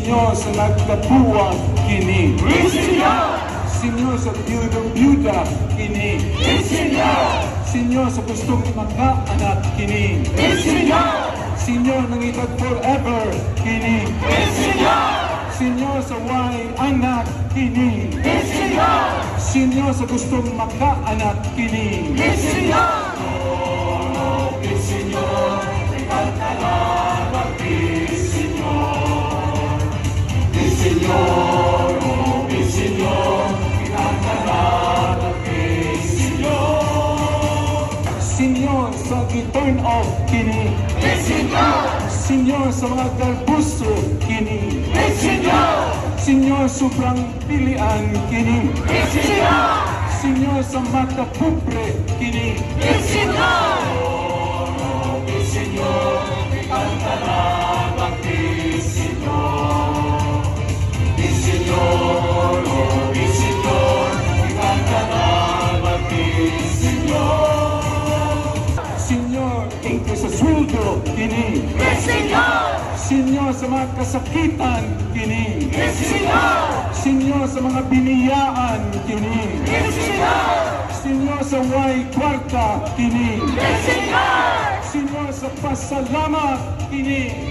Senyor sa nagkapuwang kini. Senyor sa biyuda kini. Senyor sa gustong magkaanak kini. Senyor nang itag forever kini. Senyor sa way anak kini. Senyor sa gustong magkaanak kini. Senyor sa gi-turn off kini. Senyor sa mga galbuso kini. Senyor sobrang pilian kini. Senyor sa mata pobre kini. Senyor, ingke sa sweldo kini. Senyor sa mga kasakitan kini. Senyor sa mga biniyaan kini. Senyor sa way kwarta kini. Senyor sa pasalamat kini.